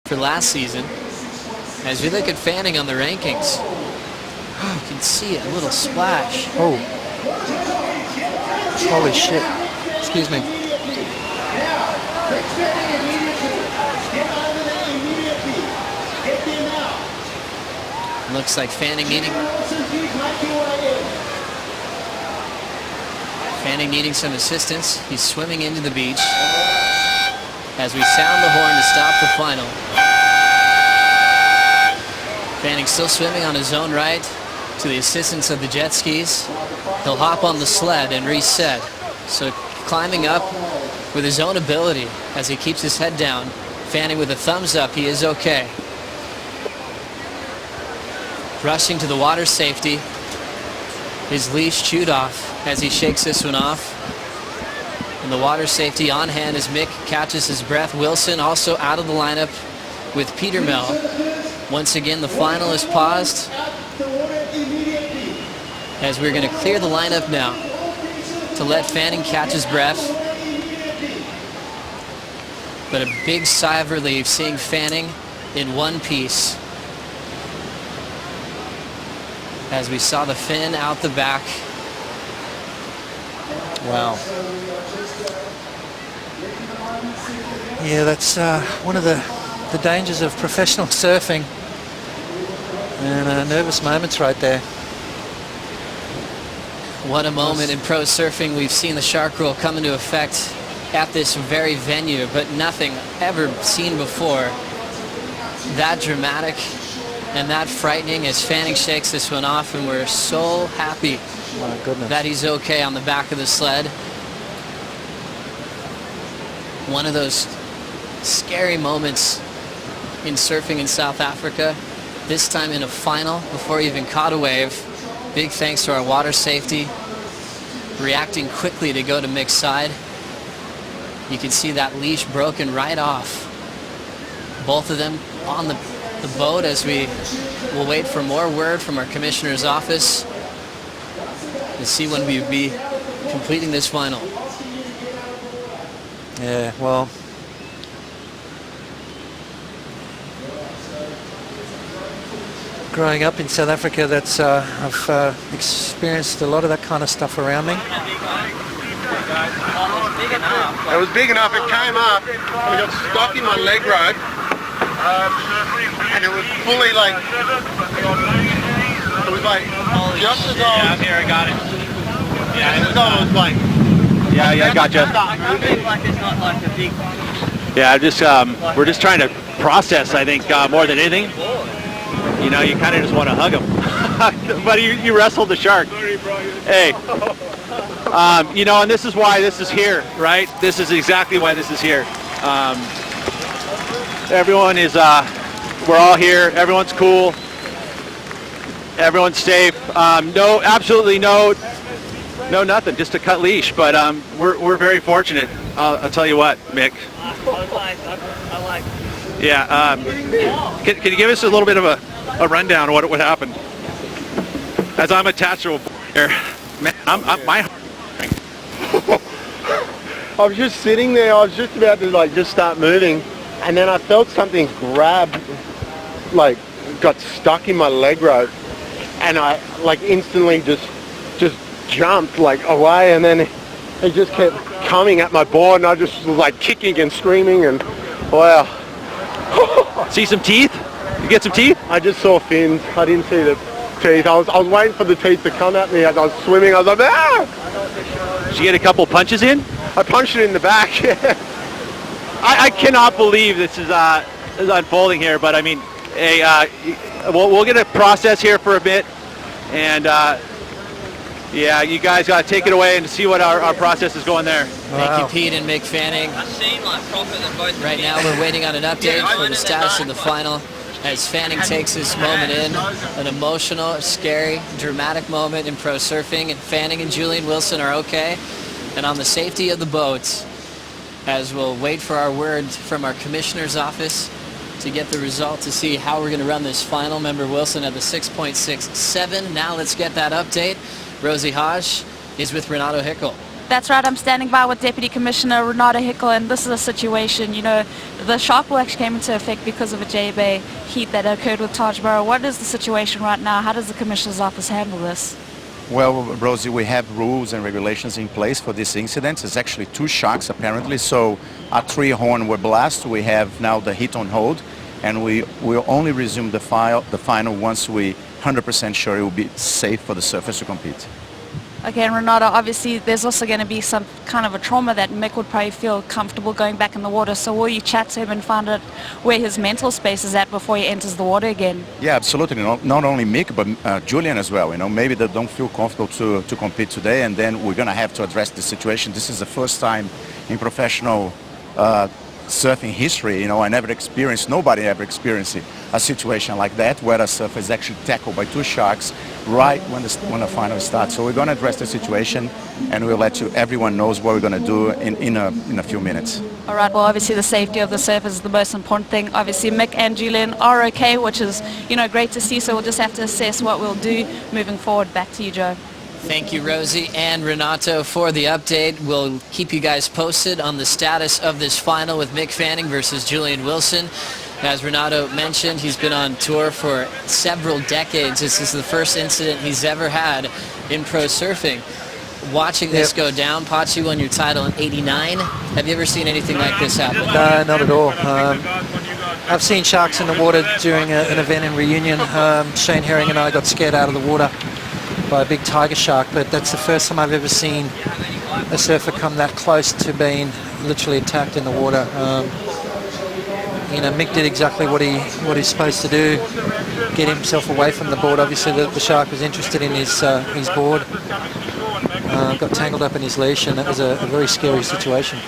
for last season. As we look at Fanning on the rankings, you can see a little splash. Oh, holy shit. Excuse me. Looks like Fanning needing some assistance. He's swimming into the beach as we sound the horn to stop the final. Fanning still swimming on his own right to the assistance of the jet skis. He'll hop on the sled and reset. So climbing up with his own ability as he keeps his head down. Fanning with a thumbs up, he is okay. Rushing to the water safety. His leash chewed off as he shakes this one off. And the water safety on hand as Mick catches his breath. Wilson also out of the lineup with Peter Mel. Once again, the final is paused as we're going to clear the lineup now to let Fanning catch his breath. But a big sigh of relief seeing Fanning in one piece as we saw the fin out the back. Wow. Yeah, that's one of the dangers of professional surfing. And nervous moments right there. What a moment in pro surfing. We've seen the shark rule come into effect at this very venue, but nothing ever seen before that dramatic and that frightening as Fanning shakes this one off, and we're so happy that he's okay on the back of the sled. One of those scary moments in surfing in South Africa, this time in a final before he even caught a wave. Big thanks to our water safety reacting quickly to go to Mick's side. You can see that leash broken right off. Both of them on the boat as we will wait for more word from our commissioner's office to see when we'll be completing this final. Yeah, well, growing up in South Africa, that's I've experienced a lot of that kind of stuff around me. It was big enough, it came up, and it got stuck in my leg rope, and it was fully like, it was like, just as I was, here, I got it. Yeah, just as I was like, Yeah, I gotcha. Like it's not like a big... Yeah, we're just trying to process, I think, more than anything. You know, you kind of just want to hug him. But you wrestled the shark. Hey. You know, and this is why this is here, right? This is exactly why this is here. Everyone is, we're all here. Everyone's cool. Everyone's safe. No, absolutely no nothing, just a cut leash. But we're very fortunate. I'll tell you what, Mick. I like. Yeah. Can you give us a little bit of a rundown of what happened? As I'm attached to a here, man, my. I was just sitting there, I was just about to like just start moving, and then I felt something grab, like got stuck in my leg rope, and I like instantly just jumped like away, and then it just kept coming at my board, and I just was like kicking and screaming, and wow. See some teeth? You get some teeth? I just saw fins. I didn't see the teeth. I was waiting for the teeth to come at me as I was swimming. I was like, ah! Did you get a couple punches in? I punched it in the back. I cannot believe this is unfolding here, but I mean, hey, we'll get a process here for a bit, and yeah, you guys got to take it away and see what our process is going there. Thank you, Pete and Mick Fanning. Right now we're waiting on an update for the status of the final as Fanning takes this moment in. An emotional, scary, dramatic moment in pro surfing, and Fanning and Julian Wilson are okay. And on the safety of the boats, as we'll wait for our word from our commissioner's office to get the result to see how we're going to run this final. Member Wilson at the 6.67. Now let's get that update. Rosie Hodge is with Renato Hickel. That's right, I'm standing by with Deputy Commissioner Renata Hickel, and this is a situation, you know, the shark rule actually came into effect because of a J-Bay heat that occurred with Taj Burrow. What is the situation right now? How does the Commissioner's office handle this? Well, Rosie, we have rules and regulations in place for this incident. It's actually 2 sharks apparently, so our 3 horn were blasted. We have now the heat on hold, and we will only resume the final once we 100% sure it will be safe for the surfers to compete. Okay, and Renata, obviously there's also going to be some kind of a trauma that Mick would probably feel comfortable going back in the water, so will you chat to him and find out where his mental space is at before he enters the water again? Yeah, absolutely. Not only Mick, but Julian as well. You know, maybe they don't feel comfortable to compete today, and then we're going to have to address the situation. This is the first time in professional surfing history, you know, nobody ever experienced a situation like that where a surfer is actually tackled by 2 sharks right when the final starts. So we're going to address the situation, and we'll let everyone knows what we're going to do in a few minutes. All right, well, obviously the safety of the surfers is the most important thing. Obviously Mick and Julian are okay, which is, you know, great to see, so we'll just have to assess what we'll do moving forward. Back to you, Joe. Thank you, Rosie and Renato, for the update. We'll keep you guys posted on the status of this final with Mick Fanning versus Julian Wilson. As Renato mentioned, he's been on tour for several decades. This is the first incident he's ever had in pro surfing. Watching this go down, Pachi won your title in '89. Have you ever seen anything like this happen? No, not at all. I've seen sharks in the water during an event in Reunion. Shane Herring and I got scared out of the water by a big tiger shark, but that's the first time I've ever seen a surfer come that close to being literally attacked in the water. You know, Mick did exactly what he's supposed to do, get himself away from the board. Obviously the shark was interested in his board, got tangled up in his leash, and it was a very scary situation.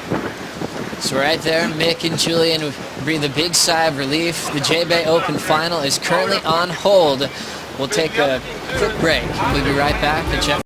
So right there, Mick and Julian breathe a big sigh of relief. The J-Bay Open final is currently on hold. We'll take a quick break. We'll be right back.